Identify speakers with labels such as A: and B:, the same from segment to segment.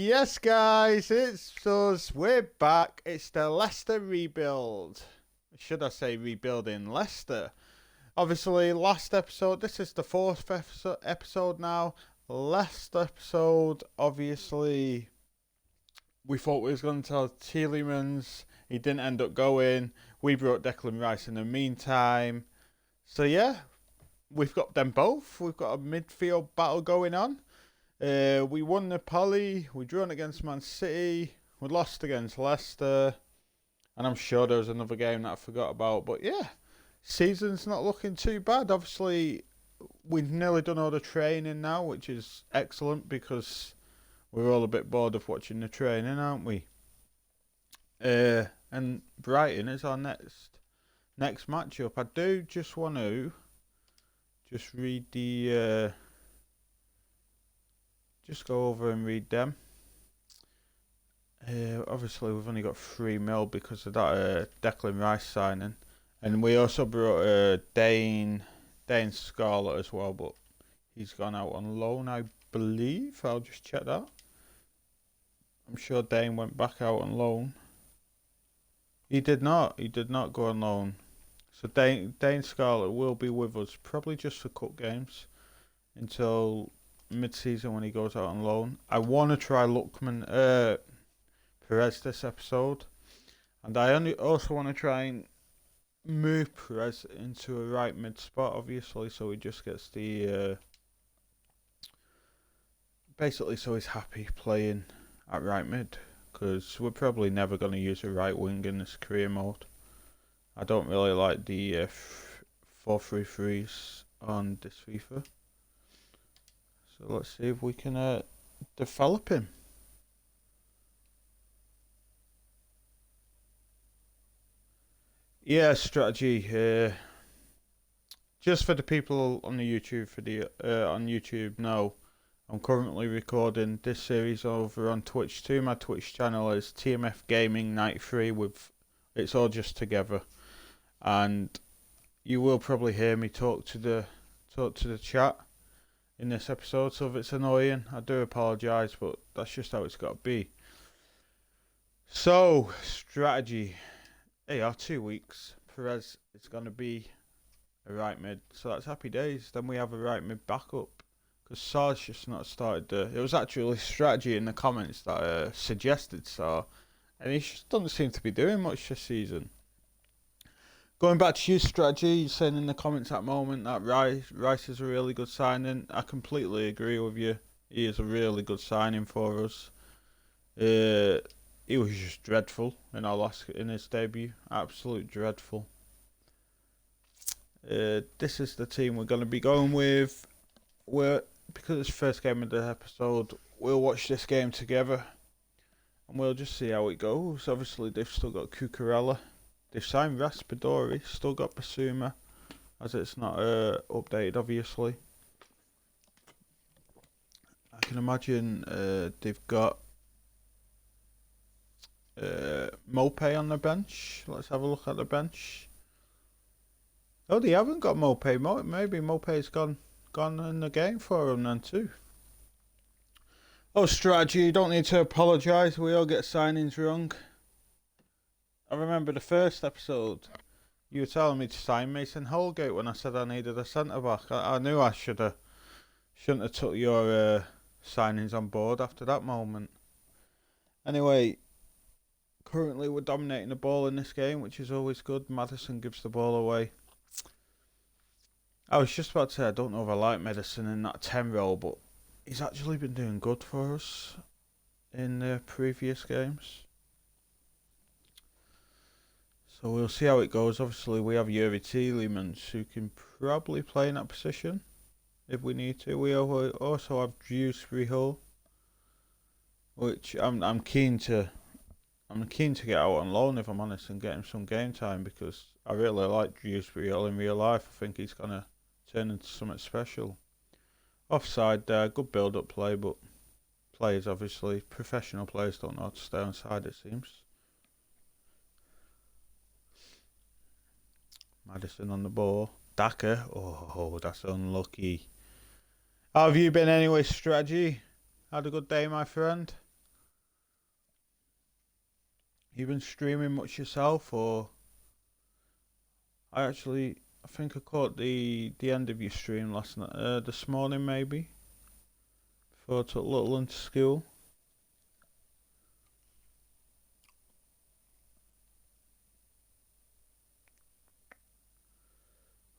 A: Yes, guys, it's us. We're back. It's the Leicester rebuild. Should I say rebuilding Leicester? Obviously, last episode, this is the fourth episode now. Last episode, obviously, we thought we was going to tell Tielemans. He didn't end up going. We brought Declan Rice in the meantime. So, yeah, we've got them both. We've got a midfield battle going on. We won Napoli, we drew against Man City, we lost against Leicester, and I'm sure there was another game that I forgot about. But yeah, season's not looking too bad. Obviously, we've nearly done all the training now, which is excellent because we're all a bit bored of watching the training, aren't we? And Brighton is our next matchup. I do just want to read the... just go over and read them. Obviously, we've only got 3 mil because of that Declan Rice signing. And we also brought Dane Scarlett as well, but he's gone out on loan, I believe. I'll just check that. I'm sure Dane went back out on loan. He did not go on loan. So Dane Scarlett will be with us, probably just for cup games, until mid-season when he goes out on loan. I want to try Perez this episode, and I also want to try and move Perez into a right mid spot, obviously, so he just gets the basically so he's happy playing at right mid, because we're probably never going to use a right wing in this career mode. I don't really like the 4-3-3s on this FIFA. So let's see if we can develop him. Yeah, strategy. Just for the people on the YouTube on YouTube now, I'm currently recording this series over on Twitch too. My Twitch channel is TMF Gaming 93 with it's all just together, and you will probably hear me talk to the chat in this episode, so if it's annoying, I do apologise, but that's just how it's got to be. So, strategy. They are 2 weeks. Perez is going to be a right mid, so that's happy days. Then we have a right mid backup, because Sar's just not started it was actually strategy in the comments that suggested Sar, and he just doesn't seem to be doing much this season. Going back to your strategy, you're saying in the comments at the moment that Rice is a really good signing. I completely agree with you. He is a really good signing for us. He was just dreadful in his debut. Absolute dreadful. This is the team we're going to be going with. Because it's the first game of the episode, we'll watch this game together, and we'll just see how it goes. Obviously, they've still got Cucurella. They've signed Raspadori, still got Basuma, as it's not updated, obviously. I can imagine they've got Mopé on the bench. Let's have a look at the bench. Oh, they haven't got Mopé. Maybe Mopé's gone in the game for them then too. Oh, strategy, you don't need to apologise. We all get signings wrong. I remember the first episode, you were telling me to sign Mason Holgate when I said I needed a centre-back. I knew I shouldn't have took your signings on board after that moment. Anyway, currently we're dominating the ball in this game, which is always good. Maddison gives the ball away. I was just about to say I don't know if I like Maddison in that 10 role, but he's actually been doing good for us in the previous games. So we'll see how it goes. Obviously, we have Yuri Tielemans, who can probably play in that position if we need to. We also have Dewsbury Hall, which I'm keen to get out on loan, if I'm honest, and get him some game time, because I really like Dewsbury Hall in real life. I think he's gonna turn into something special. Offside there, good build-up play, but players, obviously, professional players don't know how to stay on side, it seems. Maddison on the ball. Daka. Oh, that's unlucky. How have you been anyway, strategy? Had a good day, my friend? You been streaming much yourself, or I think I caught the end of your stream last night, this morning maybe, before I took little into school.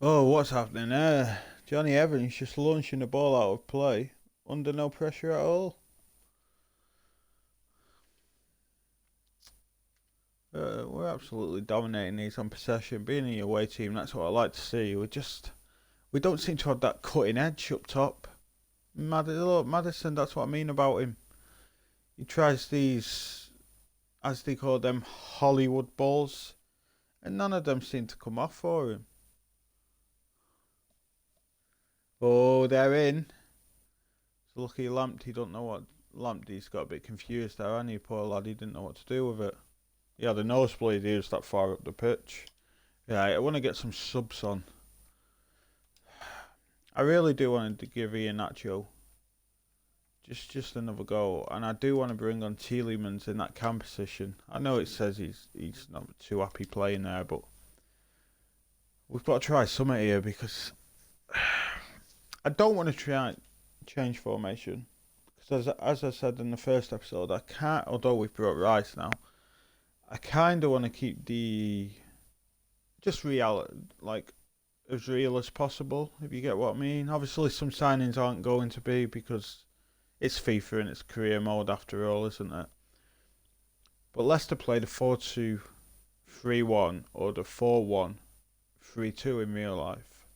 A: Oh, what's happening there? Johnny Evans just launching the ball out of play, under no pressure at all. We're absolutely dominating these on possession. Being a away team, that's what I like to see. We don't seem to have that cutting edge up top. Maddison, that's what I mean about him. He tries these, as they call them, Hollywood balls, and none of them seem to come off for him. Oh, they're in. It's lucky Lamptey don't know what. Lamptey's got a bit confused there, hasn't he? Poor lad, he didn't know what to do with it. Yeah, the nosebleed, he was that far up the pitch. Yeah, I want to get some subs on. I really do want to give Iheanacho just another go, and I do want to bring on Tielemans in that cam position. I know it says he's not too happy playing there, but we've got to try something here because I don't want to try change formation because as I said in the first episode, I can't. Although we've brought Rice now, I kind of want to keep the just like as real as possible, if you get what I mean. Obviously, some signings aren't going to be because it's FIFA and it's career mode after all, isn't it? But Leicester played a 4-2-3-1 or the 4-1-3-2 in real life.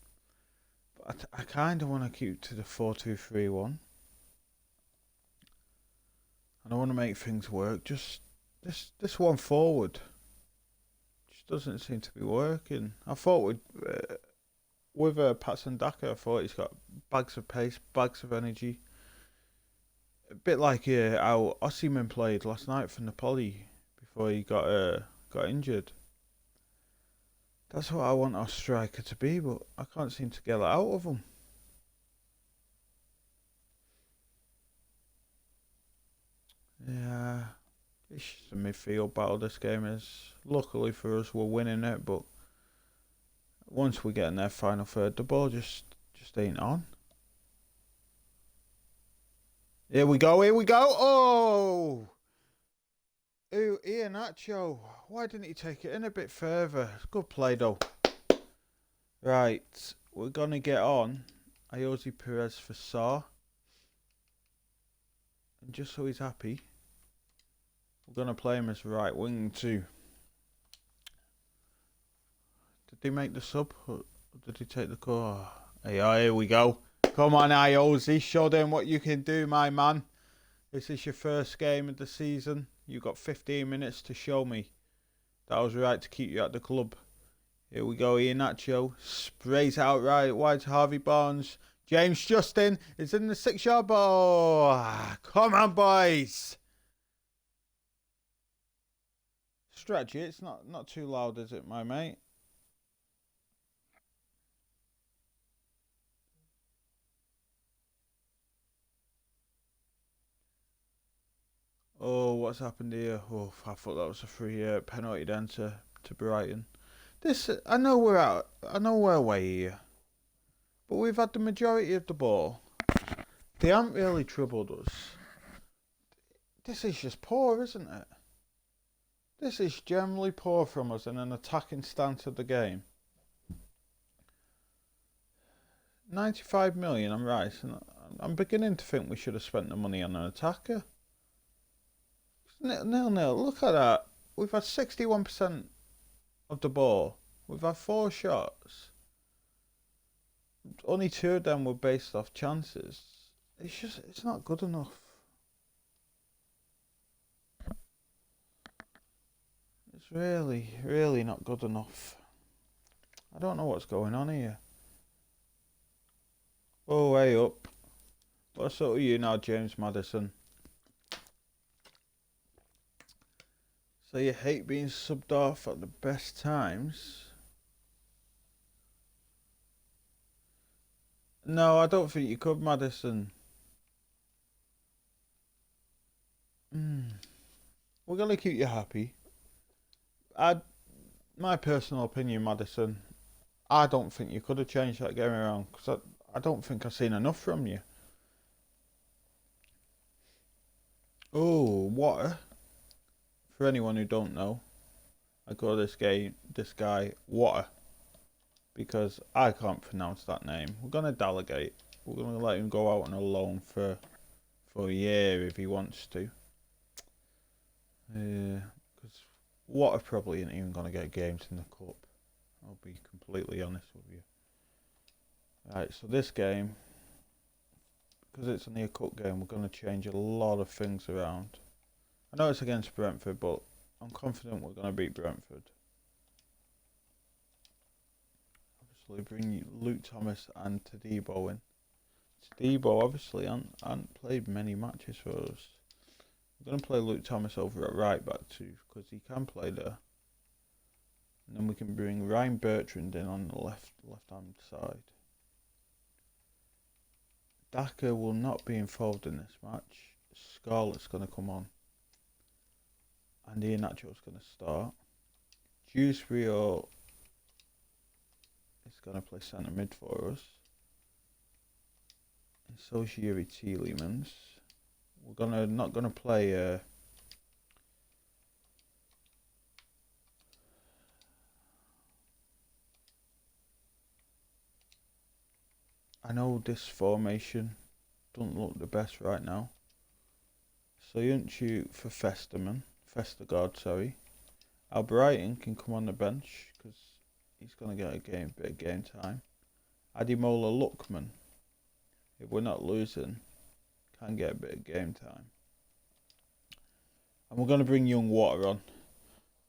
A: But I kind of want to keep to the 4-2-3-1. And I want to make things work. Just this one forward just doesn't seem to be working. I thought with Patson Daka, I thought he's got bags of pace, bags of energy. A bit like how Osimhen played last night for Napoli before he got injured. That's what I want our striker to be, but I can't seem to get that out of him. Yeah, it's just a midfield battle this game is. Luckily for us, we're winning it, but once we get in their final third, the ball just ain't on. Here we go, Oh! Ooh, Iheanacho. Why didn't he take it in a bit further? Good play, though. Right, we're going to get on Ayoze Perez for Sarr. And just so he's happy, we're going to play him as right wing too. Did he make the sub? Or did he take the call? Oh, here we go. Come on, Ayoze. Show them what you can do, my man. This is your first game of the season. You've got 15 minutes to show me that I was right to keep you at the club. Here we go, Iheanacho. Sprays out right wide to Harvey Barnes. James Justin is in the 6-yard ball. Come on, boys. Stretch it. It's not too loud, is it, my mate? Oh, what's happened here? Oh, I thought that was a free penalty then to Brighton. I know we're away here, but we've had the majority of the ball. They haven't really troubled us. This is just poor, isn't it? This is generally poor from us in an attacking stance of the game. 95 million on Rice, and I'm beginning to think we should have spent the money on an attacker. 0-0. Look at that. We've had 61% of the ball. We've had 4 shots. Only 2 of them were based off chances. It's not good enough. It's really, really not good enough. I don't know what's going on here. Oh, way up. What's up with you now, James Maddison? So you hate being subbed off at the best times? No, I don't think you could, Maddison. We're going to keep you happy. My personal opinion, Maddison, I don't think you could have changed that game around because I don't think I've seen enough from you. Oh, water. For anyone who don't know, I call this guy Water because I can't pronounce that name. We're gonna delegate. We're gonna let him go out on a loan for a year if he wants to. Because Water probably ain't even gonna get games in the cup. I'll be completely honest with you. Right, so this game, because it's only a cup game, we're going to change a lot of things around. I know it's against Brentford, but I'm confident we're going to beat Brentford. Obviously, bring Luke Thomas and Tadibo in. Tadibo obviously hasn't played many matches for us. We're going to play Luke Thomas over at right back too, because he can play there. And then we can bring Ryan Bertrand in on the left hand side. Daka will not be involved in this match. Scarlett's going to come on. And Iheanacho's going to start. Dewsbury is going to play centre mid for us. And so is Yuri Tielemans. We're not going to play... I know this formation doesn't look the best right now. So you don't shoot for Vestergaard, sorry. Albrighton can come on the bench because he's going to get a bit of game time. Ademola Lookman, if we're not losing, can get a bit of game time. And we're going to bring young Water on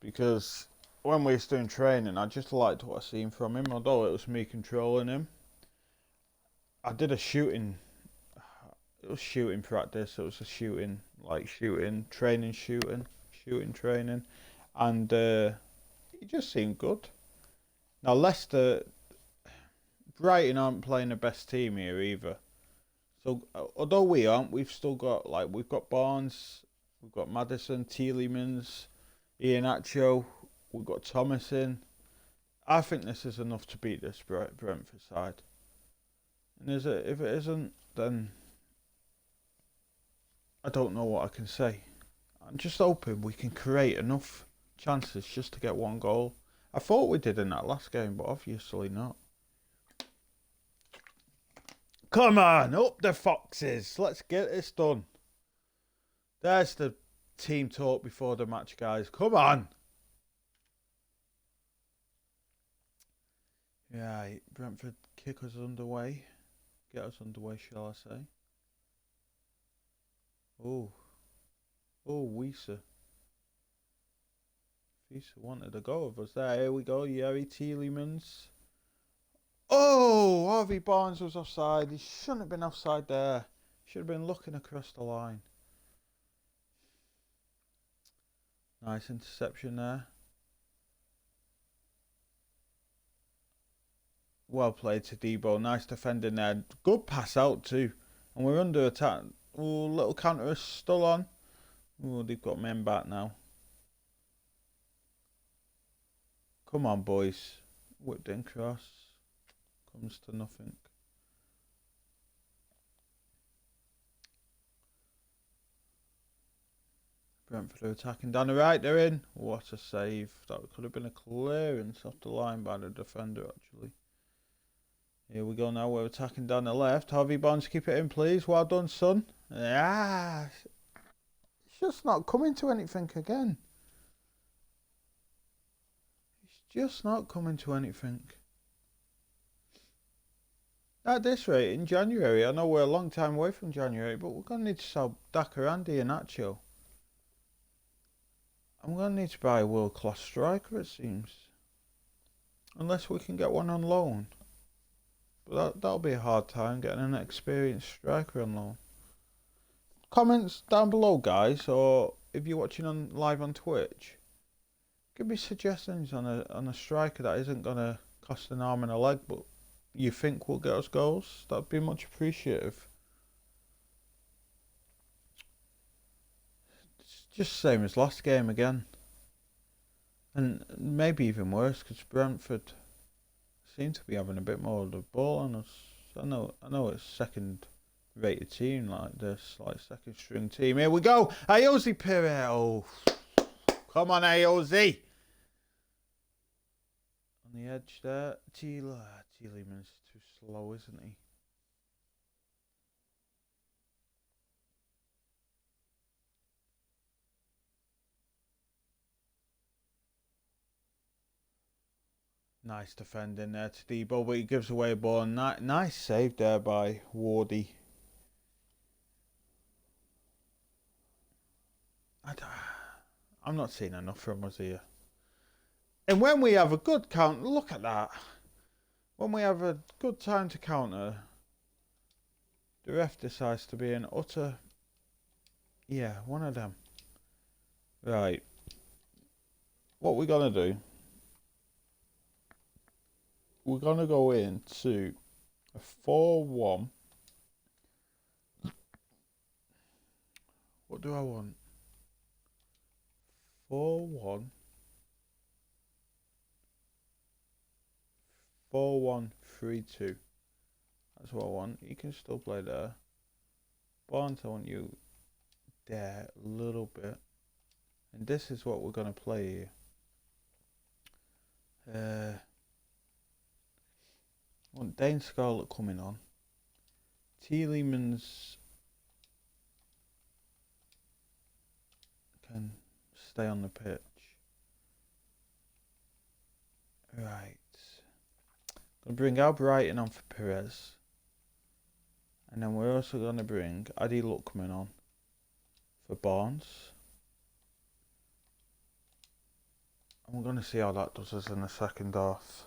A: because when we was doing training, I just liked what I seen from him, although it was me controlling him. I did a shooting. It was shooting practice. It was a shooting training, and he just seemed good. Now Leicester, Brighton aren't playing the best team here either. So although we aren't, we've still got we've got Barnes, we've got Maddison, Tielemans, Iheanacho, we've got Thomas in. I think this is enough to beat this Brentford side. And if it isn't, then I don't know what I can say. I'm just hoping we can create enough chances just to get one goal. I thought we did in that last game, but obviously not. Come on, up the Foxes. Let's get this done. There's the team talk before the match, guys. Come on. Right, Brentford kick us underway. Get us underway, shall I say. Oh, Weeser. Weeser wanted a go of us there. Here we go, Yuri Tielemans. Oh, Harvey Barnes was offside. He shouldn't have been offside there. Should have been looking across the line. Nice interception there. Well played to Debo. Nice defending there. Good pass out too. And we're under attack. Oh, little counter is still on. Oh, they've got men back now. Come on, boys. Whipped in cross. Comes to nothing. Brentford are attacking down the right. They're in. What a save. That could have been a clearance off the line by the defender, actually. Here we go now. We're attacking down the left. Harvey Barnes, keep it in, please. Well done, son. Ah, it's just not coming to anything again. It's just not coming to anything. At this rate, in January, I know we're a long time away from January, but we're going to need to sell Daka and Iheanacho. I'm going to need to buy a world-class striker, it seems. Unless we can get one on loan. But that'll be a hard time getting an experienced striker on loan. Comments down below, guys, or if you're watching live on Twitch, give me suggestions on a striker that isn't gonna cost an arm and a leg, but you think will get us goals. That'd be much appreciative. It's just the same as last game again. And maybe even worse because Brentford seem to be having a bit more of the ball on us. I know it's second-rated team like this, like second-string team. Here we go, Ayoze Perez. Oh, come on, Ayoze. On the edge there, Tielemans too slow, isn't he? Nice defending there to Debo, but he gives away a ball. Nice save there by Wardy. I'm not seeing enough from us here. And when we have a good counter, look at that. When we have a good time to counter, the ref decides to be an utter... Yeah, one of them. Right. What we're going to do... We're going to go into a 4-1. What do I want? 4-1. 4-1-3-2. That's what I want. You can still play there. Barnes, I want you there a little bit. And this is what we're going to play here. I want Dane Scarlett coming on. Tielemans can stay on the pitch. Right. Going to bring Albrighton on for Perez. And then we're also going to bring Adi Luckman on for Barnes. And we're going to see how that does us in the second half.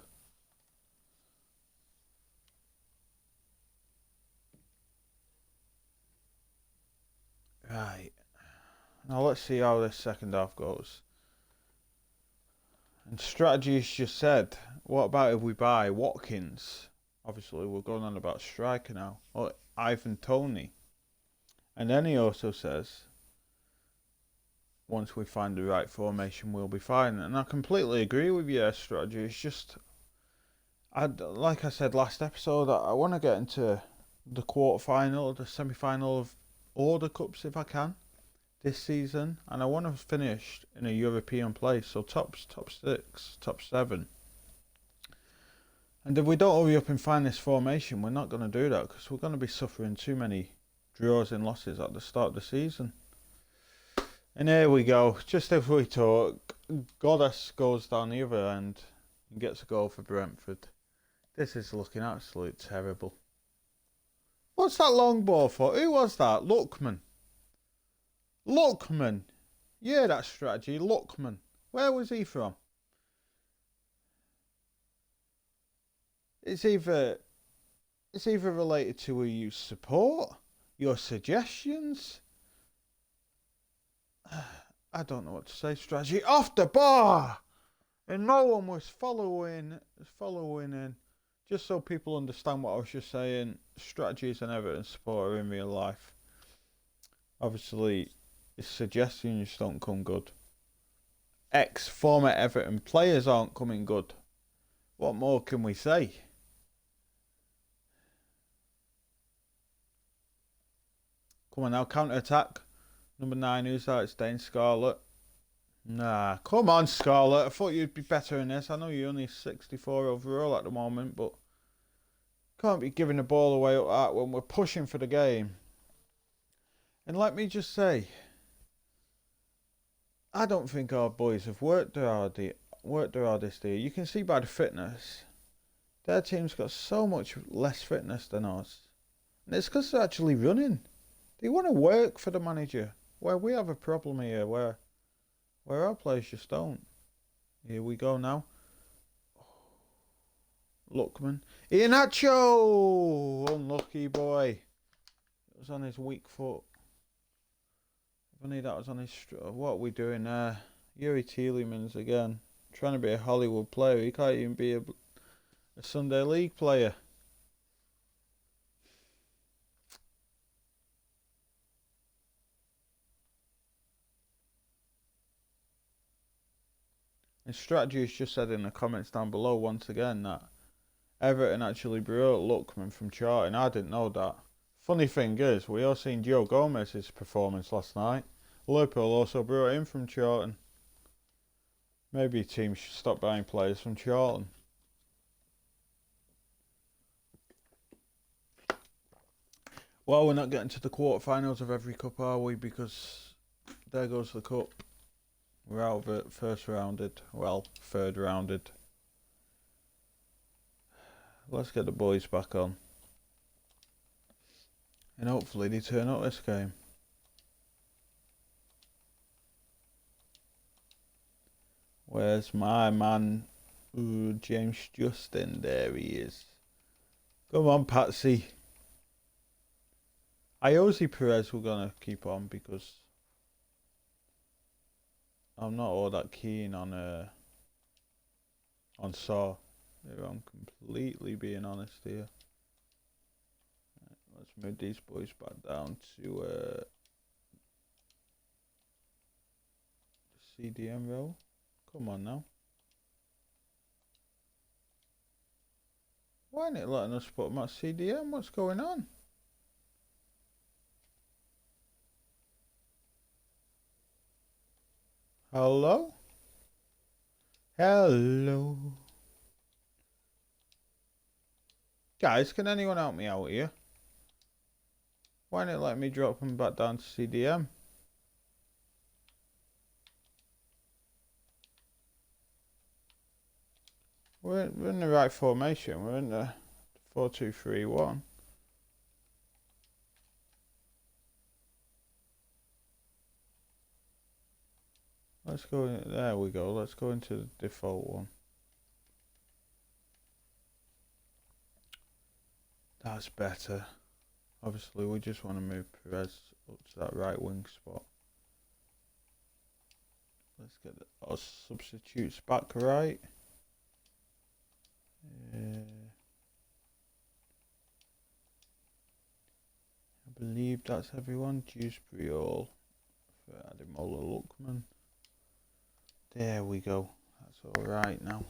A: Right. Now let's see how this second half goes. And strategy has just said, what about if we buy Watkins? Obviously, we're going on about striker now. Or Ivan Toney. And then he also says, once we find the right formation, we'll be fine. And I completely agree with your strategy. It's just, like I said last episode, I want to get into the quarter-final, the semi-final of all the cups if I can this season. And I want to finish in a European place. So top 6, top 7. And if we don't hurry up and find this formation, we're not going to do that because we're going to be suffering too many draws and losses at the start of the season. And here we go. Just if we talk, Goddess goes down the other end and gets a goal for Brentford. This is looking absolutely terrible. What's that long ball for? Who was that? Luckman. Luckman. Yeah, that strategy. Luckman. Where was he from? It's either related to who you support, your suggestions. I don't know what to say. Strategy off the bar, and no one was following in. Just so people understand what I was just saying, strategy is an Everton supporter in real life. Obviously, his suggestions don't come good. Former Everton players aren't coming good. What more can we say? Come on now, counter-attack. Number 9, who's that? It's Dane Scarlett. Nah, come on, Scarlett. I thought you'd be better in this. I know you're only 64 overall at the moment, but can't be giving the ball away like that when we're pushing for the game. And let me just say, I don't think our boys have worked their hardest here. You can see by the fitness, their team's got so much less fitness than us. And it's because they're actually running. They want to work for the manager. Where we have a problem here, where our players just don't. Here we go now. Luckman. Iheanacho! Unlucky boy. It was on his weak foot. If only that was on his... What are we doing there? Yuri Tielemans again. Trying to be a Hollywood player. He can't even be a Sunday League player. And The strategy has just said in the comments down below once again that Everton actually broke Lookman from Charlton. I didn't know that. Funny thing is, we all seen Joe Gomez's performance last night. Liverpool also brought him from Charlton. Maybe teams should stop buying players from Charlton. Well, we're not getting to the quarterfinals of every cup, are we? Because there goes the cup. We're out of it, first rounded. Well, third rounded. Let's get the boys back on. And hopefully they turn up this game. Where's my man? Ooh, James Justin. There he is. Come on, Patsy. Iosi Perez we're going to keep on because I'm not all that keen on Saw. If I'm completely being honest here. Let's move these boys back down to the CDM role. Come on now. Why ain't it letting us put them at CDM? What's going on? Hello? Hello? Guys, can anyone help me out here? Why ain't it letting me drop them back down to CDM? We're in the right formation. We're in the 4-2-3-1. Let's go in, there we go. Let's go into the default one. That's better. Obviously, we just want to move Perez up to that right wing spot. Let's get our substitutes back right. I believe that's everyone. Dewsbury all for Ademola Lookman. There we go. That's alright now.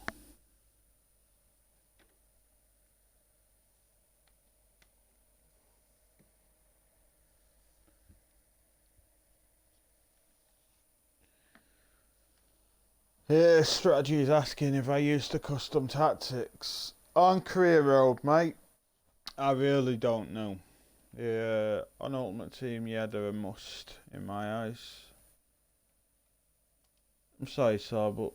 A: Here, strategy is asking if I used the custom tactics. On career road, mate, I really don't know. Yeah, on Ultimate Team, yeah, they're a must in my eyes. I'm sorry, sir, but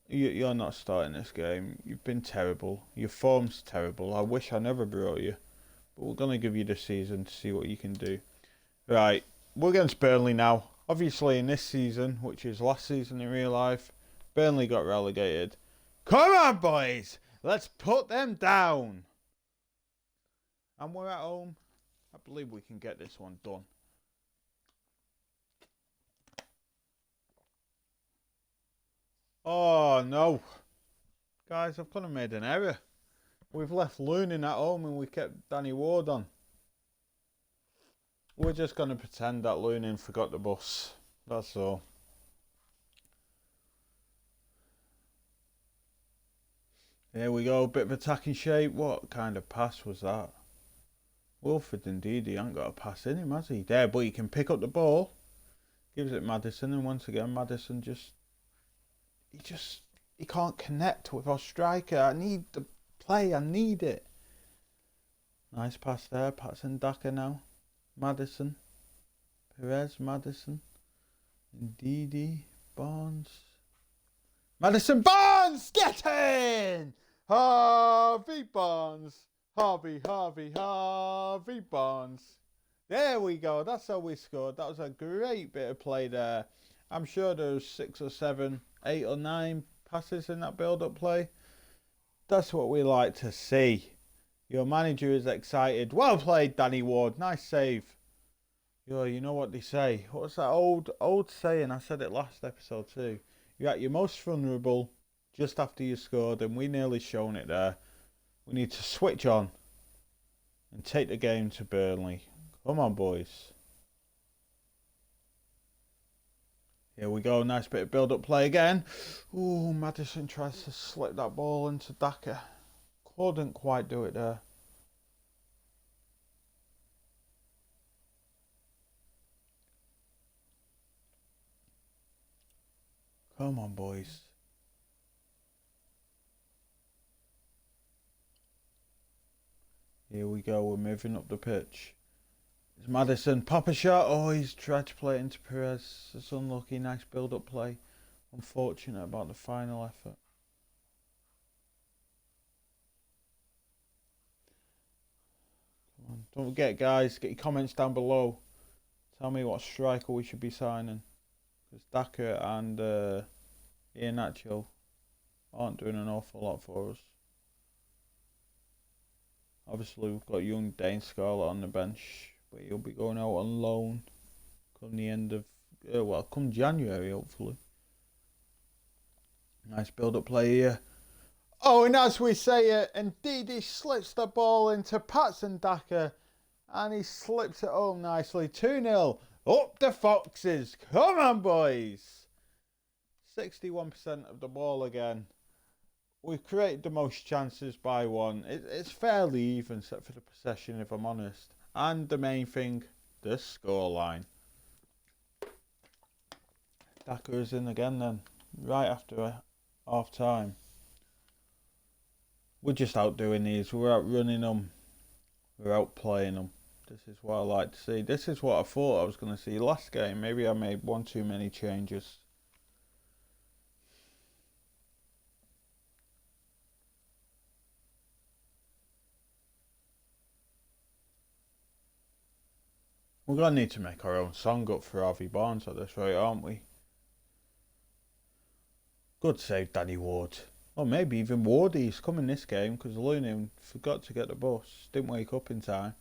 A: you're not starting this game. You've been terrible. Your form's terrible. I wish I never brought you. But we're going to give you the season to see what you can do. Right, we're against Burnley now. Obviously, in this season, which is last season in real life, Burnley got relegated. Come on, boys! Let's put them down! And we're at home. I believe we can get this one done. Oh, no. Guys, I've kind of made an error. We've left Lunin at home and we kept Danny Ward on. We're just going to pretend that Lunin forgot the bus. That's all. There we go, bit of attacking shape. What kind of pass was that? Wilfred indeed, he ain't got a pass in him, has he? There, but he can pick up the ball. Gives it Maddison, and once again, Maddison he can't connect with our striker. I need the play, I need it. Nice pass there, Patson Daka now. Maddison. Perez, Maddison. Ndidi, Barnes. Maddison Barnes! Get in! Harvey Barnes. Harvey Barnes. There we go. That's how we scored. That was a great bit of play there. I'm sure there was 6 or 7, 8 or 9 passes in that build-up play. That's what we like to see. Your manager is excited. Well played, Danny Ward. Nice save. Yo, you know what they say. What's that old saying? I said it last episode too. You're at your most vulnerable just after you scored, and we nearly shown it there. We need to switch on and take the game to Burnley. Come on, boys. Here we go. Nice bit of build-up play again. Ooh, Maddison tries to slip that ball into Daka. Couldn't quite do it there. Come on, boys. Here we go. We're moving up the pitch. It's Maddison. Pop a shot. Oh, he's tried to play it into Perez. It's unlucky. Nice build-up play. Unfortunate about the final effort. Come on. Don't forget, guys, get your comments down below. Tell me what striker we should be signing. Because Daka and Iheanacho aren't doing an awful lot for us. Obviously, we've got young Dane Scarlett on the bench, but he'll be going out on loan come the end of, come January, hopefully. Nice build-up play here. Oh, and as we say it, indeed he slips the ball into Patson Daka, and he slips it home nicely. 2-0, up the Foxes. Come on, boys. 61% of the ball again. We've created the most chances by one. It's fairly even, except for the possession, if I'm honest. And the main thing, the scoreline. Daka is in again then, right after half time. We're just outdoing these. We're outrunning them. We're outplaying them. This is what I like to see. This is what I thought I was going to see last game. Maybe I made one too many changes. We're going to need to make our own song up for Harvey Barnes at this rate, aren't we? Good save, Danny Ward. Or maybe even Wardy's coming this game because Lunin forgot to get the bus. Didn't wake up in time.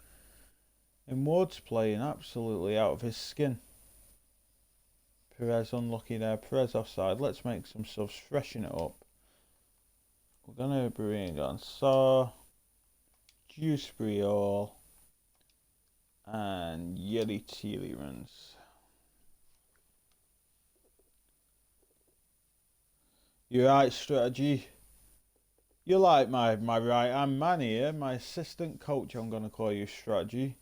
A: And Ward's playing absolutely out of his skin. Perez unlucky there. Perez offside. Let's make some subs. Freshen it up. We're going to bring on Saar, Dewsbury Hall, and Yeri Tielemans. You're right, strategy. You're like my right hand man here, my assistant coach. I'm gonna call you strategy.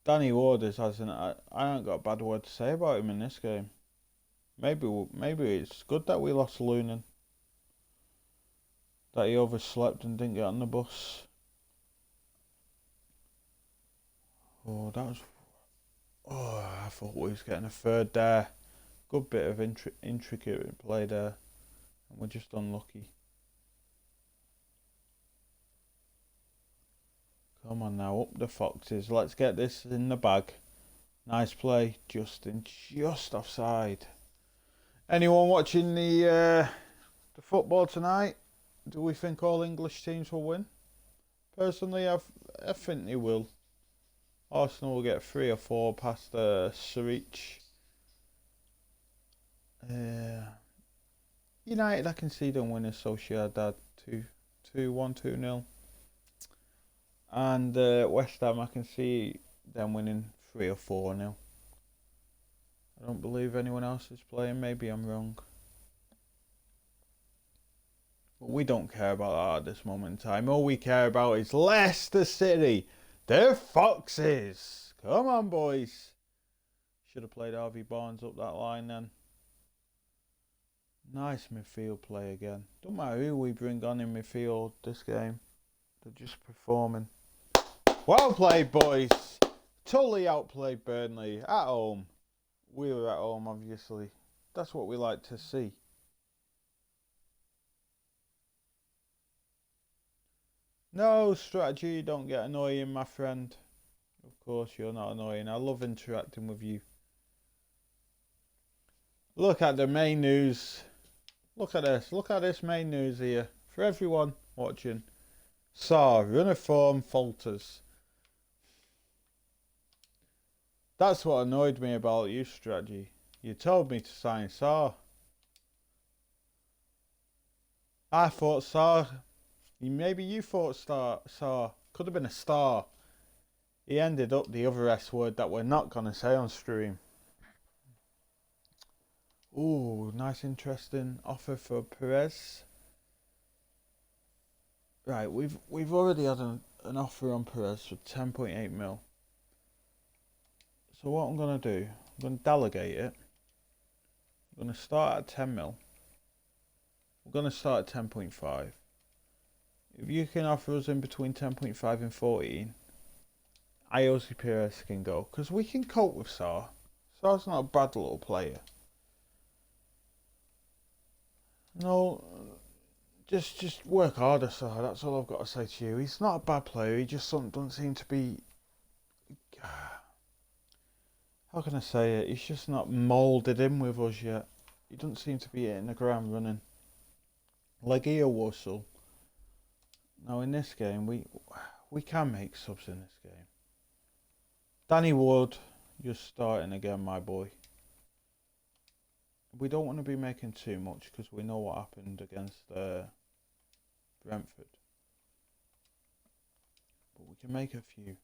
A: Danny Ward hasn't. I haven't got a bad word to say about him in this game. Maybe it's good that we lost Lunin. That he overslept and didn't get on the bus. Oh, that was. Oh, I thought we was getting a third there. Good bit of intricate play there. And we're just unlucky. Come on now, up the Foxes. Let's get this in the bag. Nice play. Just offside. Anyone watching the football tonight? Do we think all English teams will win? Personally, I think they will. Arsenal will get 3 or 4 past Sarich. United, I can see them win Sociedad 2-1, 2-0. And West Ham, I can see them winning 3 or 4-0. I don't believe anyone else is playing. Maybe I'm wrong. But we don't care about that at this moment in time. All we care about is Leicester City. The Foxes. Come on, boys. Should have played Harvey Barnes up that line then. Nice midfield play again. Don't matter who we bring on in midfield this game. They're just performing. Well played, boys. Totally outplayed Burnley at home. We were at home, obviously. That's what we like to see. No, strategy, don't get annoying, my friend. Of course, you're not annoying. I love interacting with you. Look at the main news. Look at this. Look at this main news here. For everyone watching. Saar, run of form, falters. That's what annoyed me about you, strategy. You told me to sign Saar. I thought Saar. Maybe you thought Saar. Could have been a star. He ended up the other S word that we're not going to say on stream. Ooh, nice interesting offer for Perez. Right, we've already had an offer on Perez for 10.8 mil. So what I'm gonna do, I'm gonna delegate it. I'm gonna start at 10 mil. We're gonna start at 10.5. If you can offer us in between 10.5 and 14, Iosi Perez can go, because we can cope with Saar. Saar's not a bad little player. No, just work harder, Saar. That's all I've got to say to you. He's not a bad player. He just doesn't seem to be. How can I say it? He's just not moulded in with us yet. He doesn't seem to be hitting the ground running. Legia Wussel. Now in this game, we can make subs in this game. Danny Ward, you're starting again, my boy. We don't want to be making too much because we know what happened against Brentford. But we can make a few.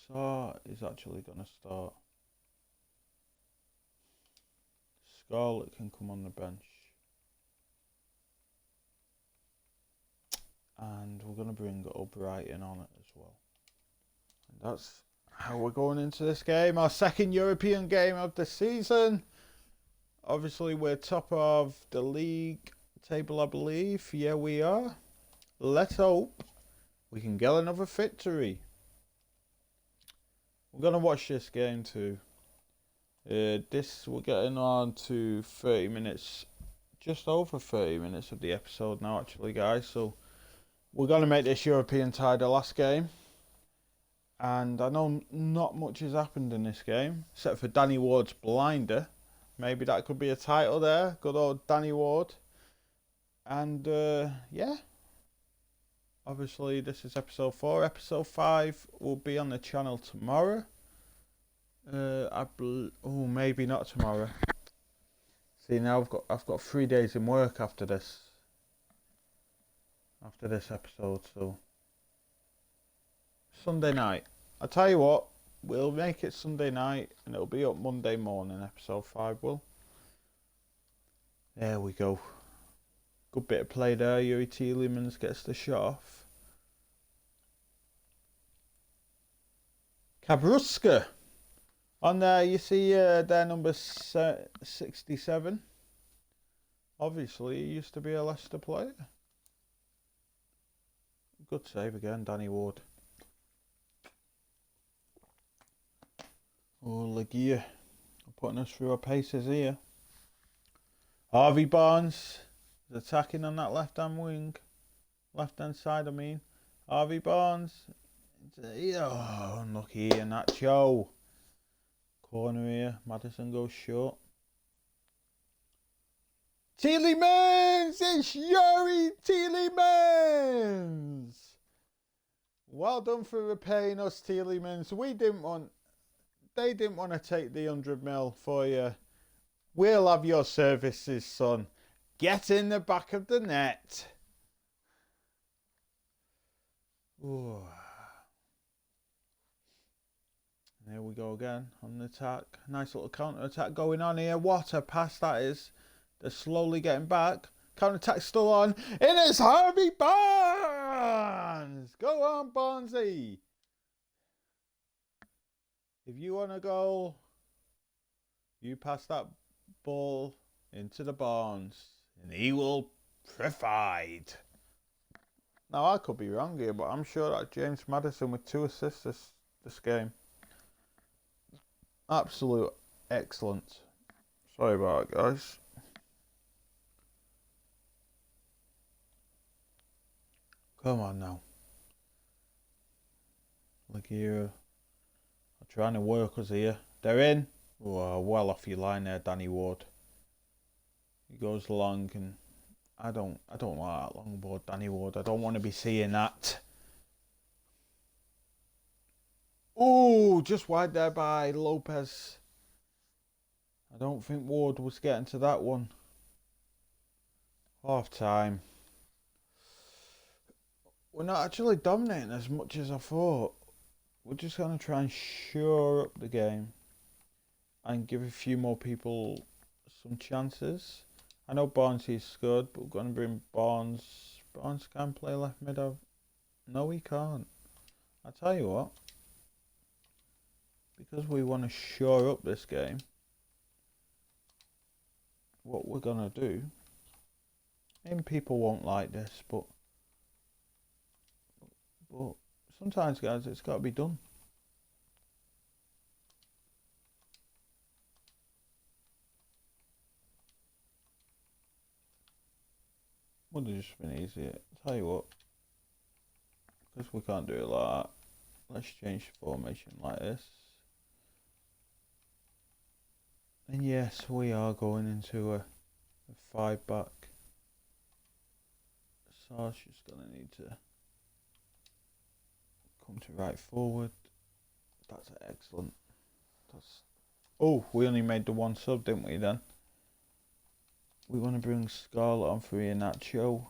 A: Saar is actually going to start. Scarlett can come on the bench. And we're going to bring O'Brien on it as well. And that's how we're going into this game. Our second European game of the season. Obviously, we're top of the league table, I believe. Yeah, we are. Let's hope we can get another victory. We're going to watch this game too. We're getting on to 30 minutes. Just over 30 minutes of the episode now, actually, guys. So we're going to make this European tie the last game. And I know not much has happened in this game, except for Danny Ward's blinder. Maybe that could be a title there. Good old Danny Ward. And, yeah. Obviously, this is episode 4. Episode 5 will be on the channel tomorrow. Maybe not tomorrow. See, now I've got 3 days in work after this. After this episode, so Sunday night. I'll tell you what, we'll make it Sunday night and it'll be up Monday morning, episode 5 will. There we go. Good bit of play there. Yuri Tielemans gets the shot off. Kabruska. On there you see their number 67. Obviously he used to be a Leicester player. Good save again, Danny Ward. Oh, Legia putting us through our paces here. Harvey Barnes is attacking on that left-hand wing. Left-hand side, I mean. Harvey Barnes. Oh, unlucky here, Nacho. Corner here. Maddison goes short. Tielemans! It's Yuri Tielemans! Well done for repaying us, Tielemans. They didn't want to take the 100 mil for you. We'll have your services, son. Get in the back of the net. Ooh. There we go again on the attack. Nice little counter attack going on here. What a pass that is. They're slowly getting back. Counter attack still on. It is Harvey Barnes. Go on, Barnesy. If you want a goal, you pass that ball into the Barnes and he will provide. Now I could be wrong here, but I'm sure that James Maddison with 2 assists this game. Absolute excellent. Sorry about it, guys. Come on now. Look here. I'm trying to work us here. They're in. Oh, well off your line there, Danny Ward. He goes long and I don't like that long ball, Danny Ward. I don't want to be seeing that. Oh, just wide there by Lopez. I don't think Ward was getting to that one. Half time. We're not actually dominating as much as I thought. We're just going to try and shore up the game. and give a few more people some chances. I know Barnsley's good, but we're going to bring Barnes. Barnes can play left mid. No, he can't. I tell you what, because we want to shore up this game, what we're going to do, and people won't like this, but sometimes, guys, it's got to be done. Would have just been easier. Tell you what, because we can't do it like that, let's change the formation like this. And yes, we are going into a 5-back. Sasha's going to need to come to right forward. That's excellent. Oh, we only made the one sub, didn't we then? We want to bring Scarlett on for Iheanacho.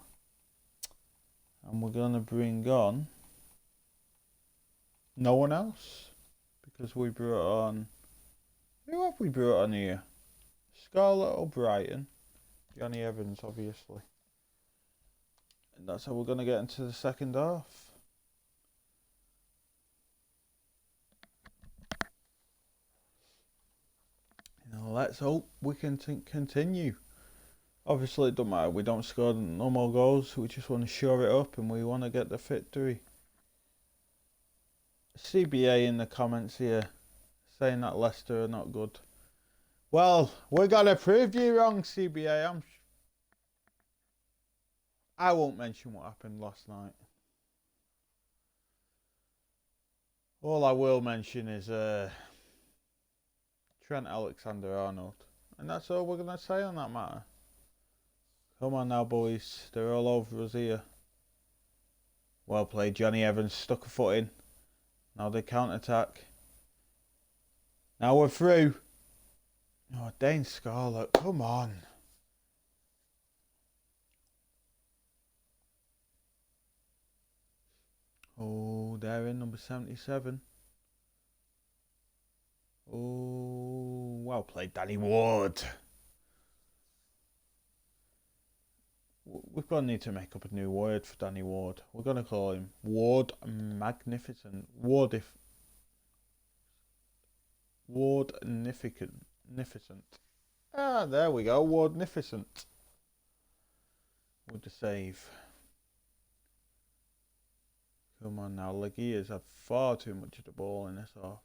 A: And we're going to bring on no one else. Because we brought on... Who have we brought on here? Scarlett or Brighton? Johnny Evans, obviously. And that's how we're going to get into the second half. Now let's hope we can continue. Obviously, it don't matter. We don't score no more goals. We just want to shore it up and we want to get the victory. CBA in the comments here saying that Leicester are not good. Well, we're going to prove you wrong, CBA. I won't mention what happened last night. All I will mention is Trent Alexander-Arnold. And that's all we're going to say on that matter. Come on now, boys. They're all over us here. Well played. Johnny Evans stuck a foot in. Now they counter-attack. Now we're through. Oh, Dane Scarlett. Come on. Oh, they're in number 77. Oh, well played, Danny Ward. We're going to need to make up a new word for Danny Ward. We're going to call him Wardnificent. Wardnificent. Ah, there we go. Wardnificent. With the save. Come on now. Legia's had far too much of the ball in this half.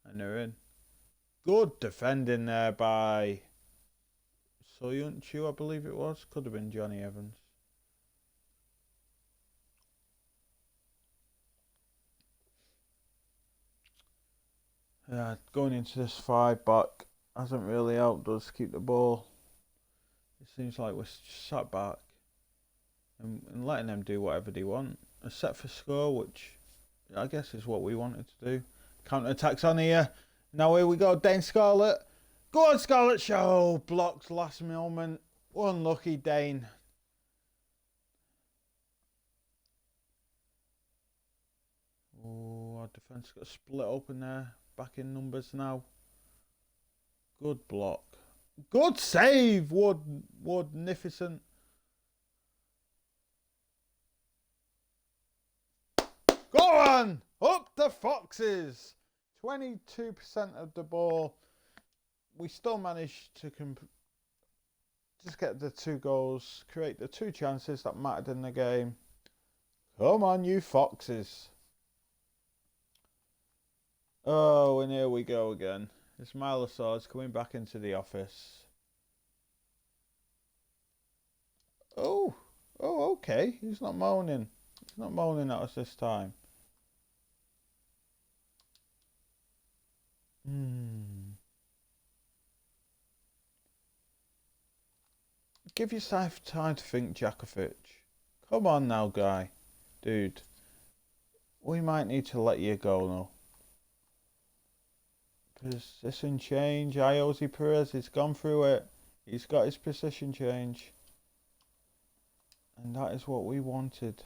A: And they're in. Good defending there by Soyuncu, I believe it was. Could have been Johnny Evans. Going into this 5-back hasn't really helped us keep the ball. It seems like we're sat back and letting them do whatever they want. A set for score, which I guess is what we wanted to do. Counter-attacks on here. Now here we go, Dane Scarlett. Go on, Scarlett. Show. Blocked last moment. Unlucky, Dane. Oh, our defence got split open there. Back in numbers now. Good block. Good save, Wardnificent. Go on! Up the Foxes! 22% of the ball. We still managed to just get the 2 goals, create the 2 chances that mattered in the game. Come on, you Foxes. Oh, and here we go again. Ismail Assad's coming back into the office. Oh, okay. He's not moaning. He's not moaning at us this time. Give yourself time to think, Jakovic. Come on now, guy. Dude. We might need to let you go now. Position change. Iosi Perez, he's gone through it. He's got his position change. And that is what we wanted.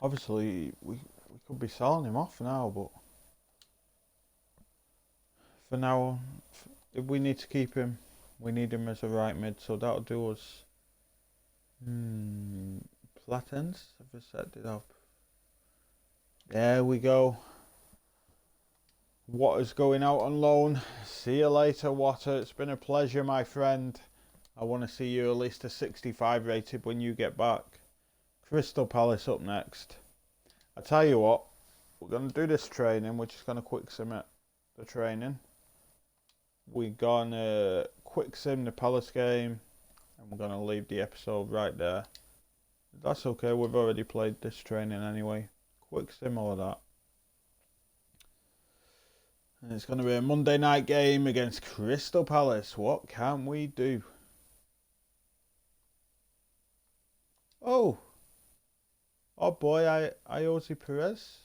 A: Obviously, we could be selling him off now, but For now, if we need to keep him, we need him as a right mid, so that'll do us. Platens, have I set it up? There we go. Watter's going out on loan. See you later, Water. It's been a pleasure, my friend. I want to see you at least a 65 rated when you get back. Crystal Palace up next. I tell you what, we're going to do this training. We're just going to quick sim it, the training. We're going to quick sim the Palace game. And we're going to leave the episode right there. That's okay, we've already played this training anyway. Quick sim all of that. And it's going to be a Monday night game against Crystal Palace. What can we do? Oh boy, Iose Perez.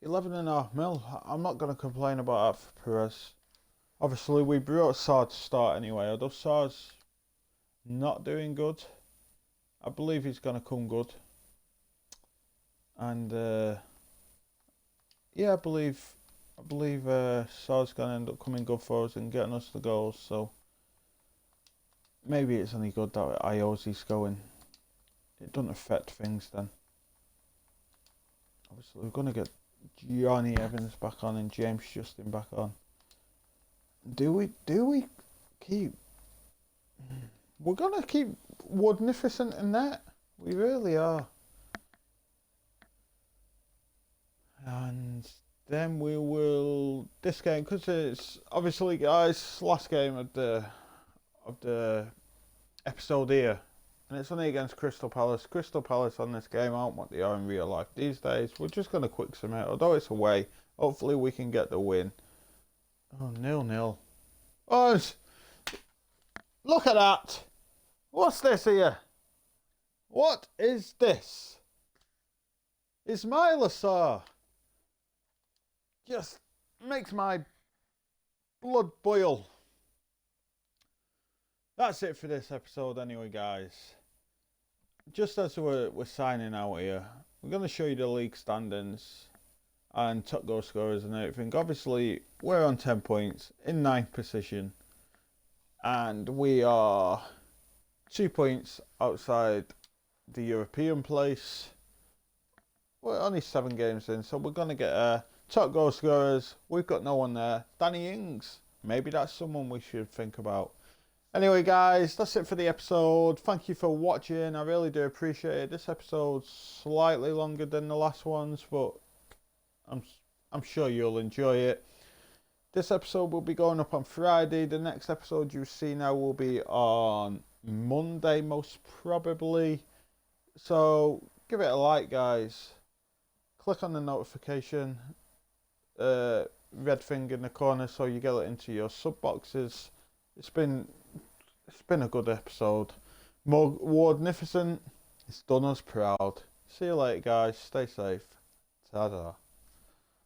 A: 11.5 mil. I'm not going to complain about that for Perez. Obviously, we brought Sarr to start anyway. Although Sarr's not doing good, I believe he's going to come good. And yeah, I believe Sarr's going to end up coming good for us and getting us the goals. So maybe it's only good that Iose's going. It doesn't affect things then. Obviously, we're going to get Johnny Evans back on and James Justin back on. Do we keep? We're going to keep Wardnificent in that. We really are. And then we will this game, because it's obviously, guys, last game of the episode here, and it's only against Crystal Palace. Crystal Palace on this game aren't what they are in real life these days. We're just going to quick submit, although it's away. Hopefully we can get the win. Oh, 0-0. Oh, look at that. What's this here? What is this? Ismail Assar. Just makes my blood boil. That's it for this episode anyway, guys. Just as we're signing out here, we're going to show you the league standings and top goal scorers and everything. Obviously, we're on 10 points in 9th position. And we are 2 points outside the European place. We're only 7 games in, so we're going to get top goal scorers. We've got no one there. Danny Ings. Maybe that's someone we should think about. Anyway, guys, that's it for the episode. Thank you for watching. I really do appreciate it. This episode's slightly longer than the last ones, but I'm sure you'll enjoy it. This episode will be going up on Friday. The next episode you see now will be on Monday, most probably. So give it a like, guys. Click on the notification red thing in the corner so you get it into your sub boxes. It's been a good episode. Wardnificent, it's done us proud. See you later, guys. Stay safe. Ta-da.